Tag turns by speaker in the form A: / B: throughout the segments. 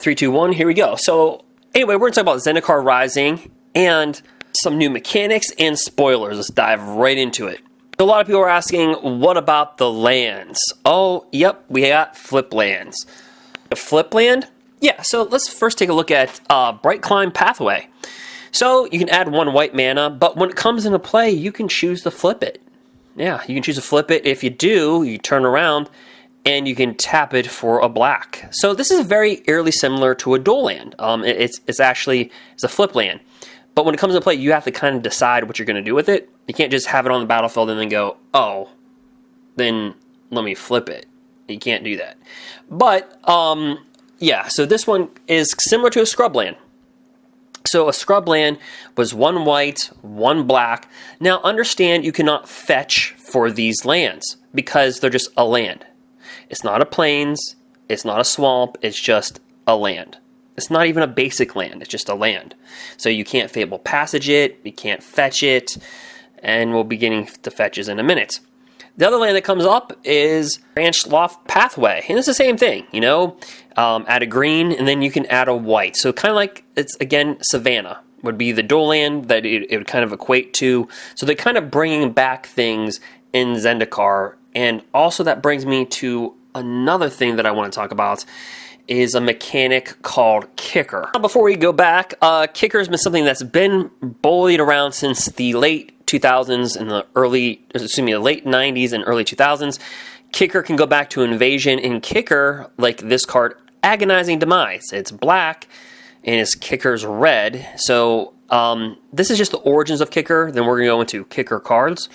A: 3, 2, 1, here we go. So anyway, we're going to talk about Zendikar Rising and some new mechanics and spoilers. Let's dive right into it. So a lot of people are asking, what about the lands? Oh, yep, we got flip lands. A flip land? Yeah, so let's first take a look at Bright Climb Pathway. So you can add 1 white mana, but when it comes into play, you can choose to flip it. Yeah, you can choose to flip it. If you do, you turn around and you can tap it for a black. So this is very eerily similar to a dual land. It's a flip land. But when it comes to play, you have to kind of decide what you're going to do with it. You can't just have it on the battlefield and then go, oh, then let me flip it. You can't do that. But, yeah, so this one is similar to a scrub land. So a scrub land was 1 white, 1 black. Now understand you cannot fetch for these lands because they're just a land. It's not a plains, it's not a swamp, it's just a land. It's not even a basic land, it's just a land. So you can't Fable Passage it, you can't fetch it, and we'll be getting to fetches in a minute. The other land that comes up is branchloft Pathway, and it's the same thing, you know, add a green, and then you can add a white. So kind of like, it's again, Savannah would be the dual land that it would kind of equate to. So they're kind of bringing back things in Zendikar, and also that brings me to another thing that I want to talk about is a mechanic called Kicker. Before we go back, Kicker has been something that's been bullied around since the late 2000s and the late 90s and early 2000s. Kicker can go back to Invasion, and Kicker, like this card, Agonizing Demise. It's black, and its Kicker's red. So this is just the origins of Kicker. Then we're going to go into Kicker cards.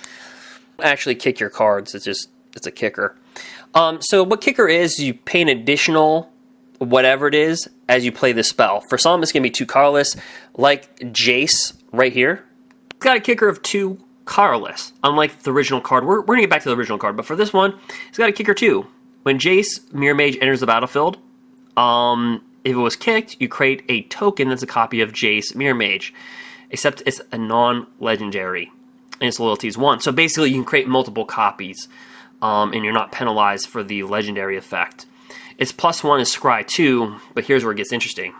A: Actually, kick your cards. It's a Kicker. So what Kicker is, you pay an additional whatever it is as you play this spell. For some, it's going to be 2 colorless, like Jace right here. It's got a Kicker of 2 colorless, unlike the original card. We're going to get back to the original card, but for this one, it's got a Kicker 2. When Jace, Mirror Mage, enters the battlefield, if it was kicked, you create a token that's a copy of Jace, Mirror Mage, except it's a non-legendary, and its loyalty is 1. So basically, you can create multiple copies, and you're not penalized for the legendary effect. Its +1 is Scry 2, but here's where it gets interesting.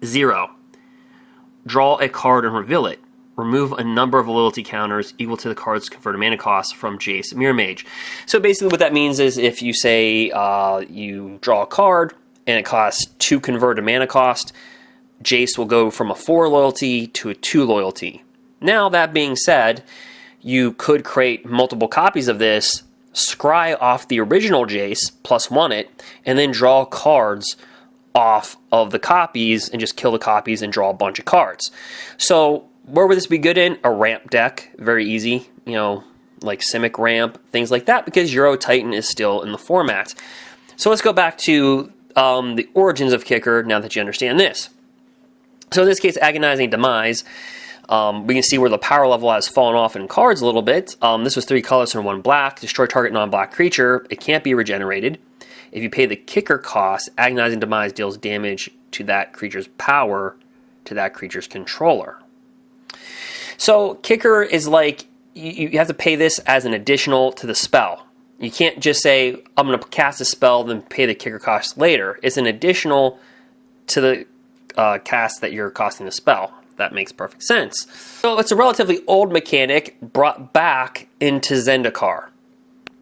A: 0. Draw a card and reveal it. Remove a number of loyalty counters equal to the card's converted mana cost from Jace Mirror Mage. So basically what that means is if you say you draw a card and it costs 2 converted mana cost, Jace will go from a 4 loyalty to a 2 loyalty. Now that being said, you could create multiple copies of this, scry off the original Jace, +1 it, and then draw cards off of the copies and just kill the copies and draw a bunch of cards. So where would this be good in? A ramp deck, very easy, you know, like Simic ramp, things like that, because Euro Titan is still in the format. So let's go back to the origins of Kicker now that you understand this. So in this case, Agonizing Demise, we can see where the power level has fallen off in cards a little bit. This was 3 colors and 1 black. Destroy target non-black creature. It can't be regenerated. If you pay the Kicker cost, Agonizing Demise deals damage to that creature's power to that creature's controller. So Kicker is like, you have to pay this as an additional to the spell. You can't just say, I'm going to cast a spell, then pay the Kicker cost later. It's an additional to the cast that you're costing the spell. That makes perfect sense. So it's a relatively old mechanic brought back into Zendikar.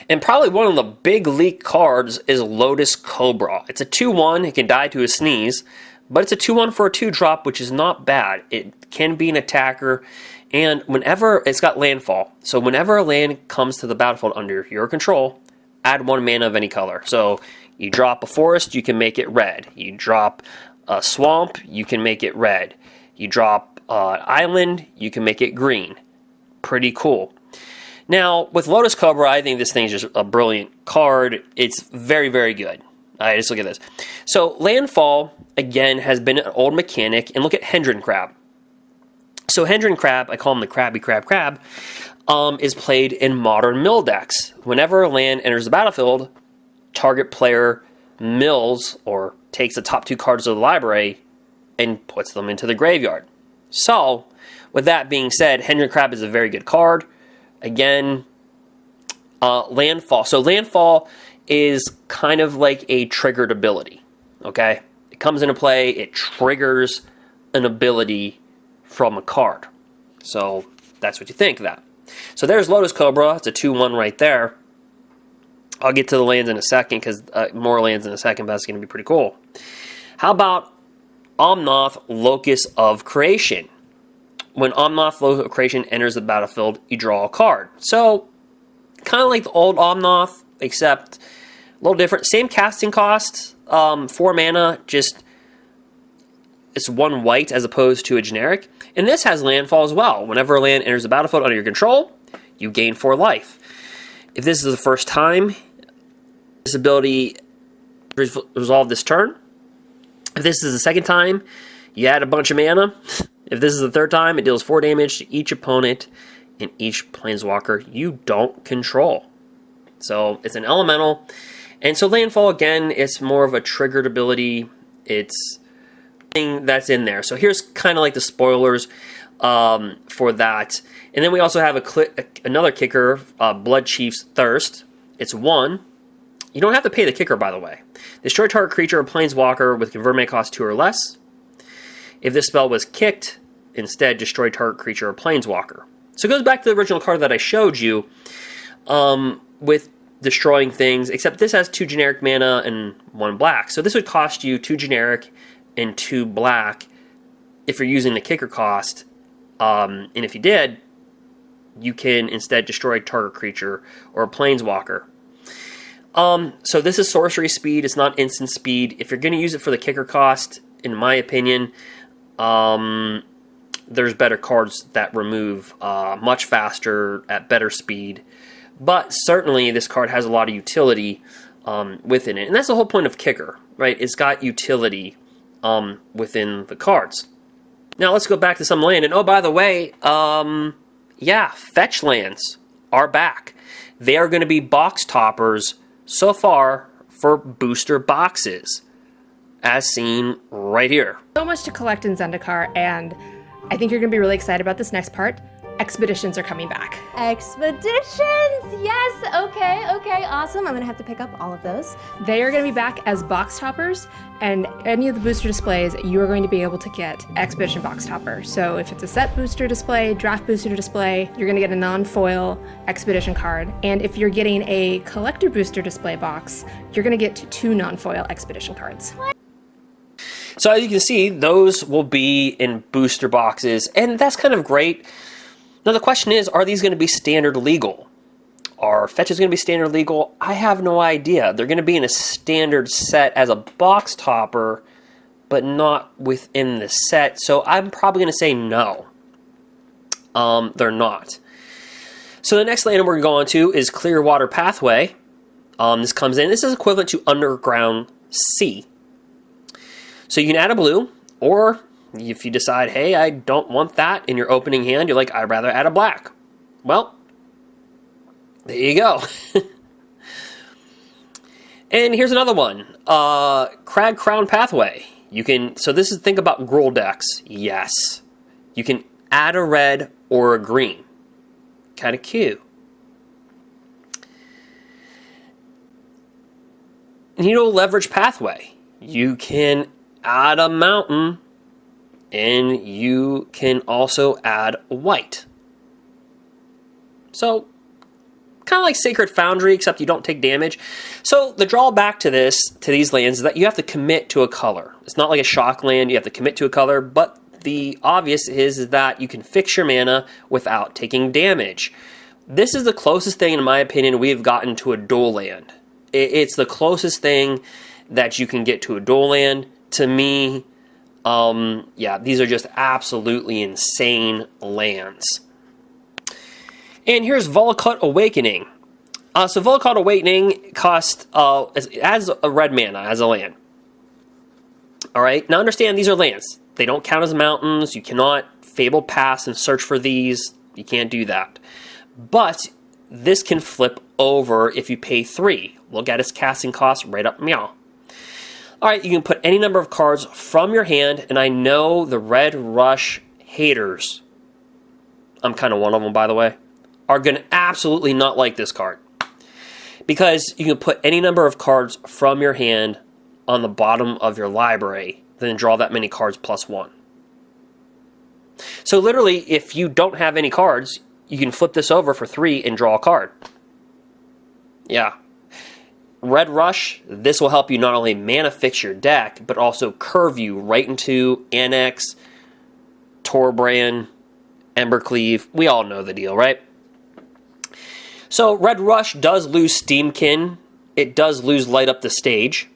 A: And probably one of the big leak cards is Lotus Cobra. It's a 2/1, it can die to a sneeze, but it's a 2/1 for a 2-drop, which is not bad. It can be an attacker, and whenever it's got landfall. So whenever a land comes to the battlefield under your control, add 1 mana of any color. So you drop a forest, you can make it red. You drop a swamp, you can make it red. You drop island, you can make it green. Pretty cool. Now, with Lotus Cobra, I think this thing is just a brilliant card. It's very, very good. All right, just look at this. So, Landfall, again, has been an old mechanic. And look at Hendren Crab. So, Hendren Crab, I call him the Crabby Crab, is played in modern mill decks. Whenever a land enters the battlefield, target player mills or takes the top 2 cards of the library and puts them into the graveyard. So, with that being said, Hendren Crab is a very good card. Again, Landfall. So Landfall is kind of like a triggered ability, okay? comes into play, it triggers an ability from a card. So that's what you think of that. So there's Lotus Cobra. It's a 2/1 right there. I'll get to the lands in a second, because more lands in a second, but that's going to be pretty cool. How about Omnath, Locus of Creation? When Omnath, Locus of Creation enters the battlefield, you draw a card. So, kind of like the old Omnath, except a little different. Same casting cost, 4 mana, just it's 1 white as opposed to a generic. And this has landfall as well. Whenever a land enters the battlefield under your control, you gain 4 life. If this is the first time this ability resolved this turn, if this is the second time, you add a bunch of mana. If this is the third time, it deals 4 damage to each opponent and each planeswalker you don't control. So it's an elemental. And so landfall, again, it's more of a triggered ability. It's thing that's in there. So here's kind of like the spoilers for that. And then we also have another kicker, Bloodchief's Thirst. It's 1. You don't have to pay the kicker, by the way. Destroy target creature or planeswalker with convert mana cost 2 or less. If this spell was kicked, instead destroy target creature or planeswalker. So it goes back to the original card that I showed you with destroying things, except this has 2 generic mana and 1 black. So this would cost you 2 generic and 2 black if you're using the kicker cost. And if you did, you can instead destroy target creature or a planeswalker. So this is sorcery speed. It's not instant speed. If you're going to use it for the kicker cost, in my opinion, there's better cards that remove much faster at better speed. But certainly this card has a lot of utility within it. And that's the whole point of kicker, right? It's got utility within the cards. Now let's go back to some land. And oh, by the way, yeah, fetch lands are back. They are going to be box toppers so far for booster boxes, as seen right here.
B: So much to collect in Zendikar, and I think you're going to be really excited about this next part. Expeditions are coming back.
C: Expeditions! Yes! Okay, awesome. I'm gonna have to pick up all of those.
B: They are going to be back as box toppers, and any of the booster displays, you are going to be able to get Expedition box topper. So if it's a set booster display, draft booster display, you're going to get a non-foil Expedition card. And if you're getting a collector booster display box, you're going to get 2 non-foil Expedition cards.
A: So as you can see, those will be in booster boxes, and that's kind of great. Now the question is, are these going to be standard legal? Are fetches going to be standard legal? I have no idea. They're going to be in a standard set as a box topper, but not within the set. So I'm probably going to say no. They're not. So the next land we're going to is Clearwater Pathway. This comes in. This is equivalent to Underground Sea. So you can add a blue, or if you decide, hey, I don't want that in your opening hand, you're like, I'd rather add a black. Well, there you go. And here's another one. Cragcrown Pathway. You can, so this is, think about Gruul decks. Yes. You can add a red or a green. Kind of cute. Leverage Pathway. You can add a mountain, and you can also add white. So, kind of like Sacred Foundry, except you don't take damage. So, the drawback to these lands, is that you have to commit to a color. It's not like a shock land, you have to commit to a color, but the obvious is that you can fix your mana without taking damage. This is the closest thing, in my opinion, we've gotten to a dual land. It's the closest thing that you can get to a dual land. To me, yeah, these are just absolutely insane lands. And here's Volakut Awakening. So Volakut Awakening costs as a red mana as a land. All right. Now understand, these are lands. They don't count as mountains. You cannot Fable Pass and search for these. You can't do that. But this can flip over if you pay 3. Look at its casting cost right up meow. All right, you can put any number of cards from your hand, and I know the Red Rush haters, I'm kind of one of them, by the way, are going to absolutely not like this card. Because you can put any number of cards from your hand on the bottom of your library, then draw that many cards plus 1. So literally, if you don't have any cards, you can flip this over for 3 and draw a card. Yeah. Red Rush, this will help you not only mana fix your deck, but also curve you right into Annex, Torbrand, Embercleave. We all know the deal, right? So Red Rush does lose Steamkin. It does lose Light Up the Stage.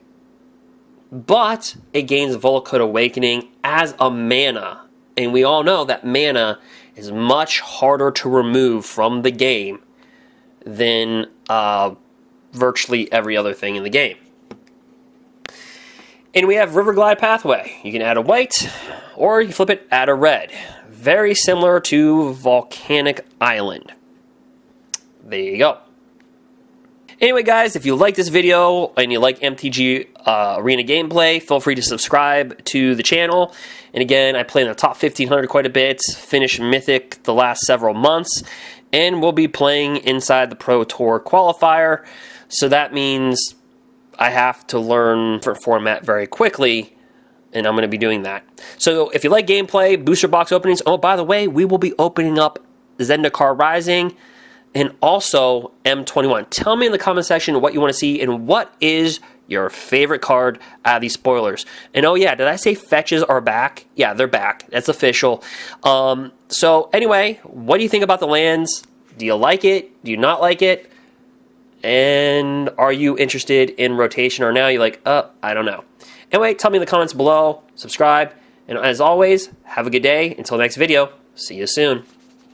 A: But it gains Volcode Awakening as a mana. And we all know that mana is much harder to remove from the game than virtually every other thing in the game. And we have Riverglide Pathway. You can add a white, or you can flip it, add a red. Very similar to Volcanic Island. There you go. Anyway, guys, if you like this video and you like MTG Arena gameplay, feel free to subscribe to the channel. And again, I play in the top 1500 quite a bit, finished Mythic the last several months, and we'll be playing inside the Pro Tour qualifier. So that means I have to learn for format very quickly, and I'm going to be doing that. So if you like gameplay, booster box openings, oh, by the way, we will be opening up Zendikar Rising and also M21. Tell me in the comment section what you want to see and what is your favorite card out of these spoilers. And oh yeah, did I say fetches are back? Yeah, they're back. That's official. So anyway, what do you think about the lands? Do you like it? Do you not like it? And are you interested in rotation, or now you're like, I don't know. Anyway, tell me in the comments below, subscribe, and as always, have a good day. Until next video, see you soon.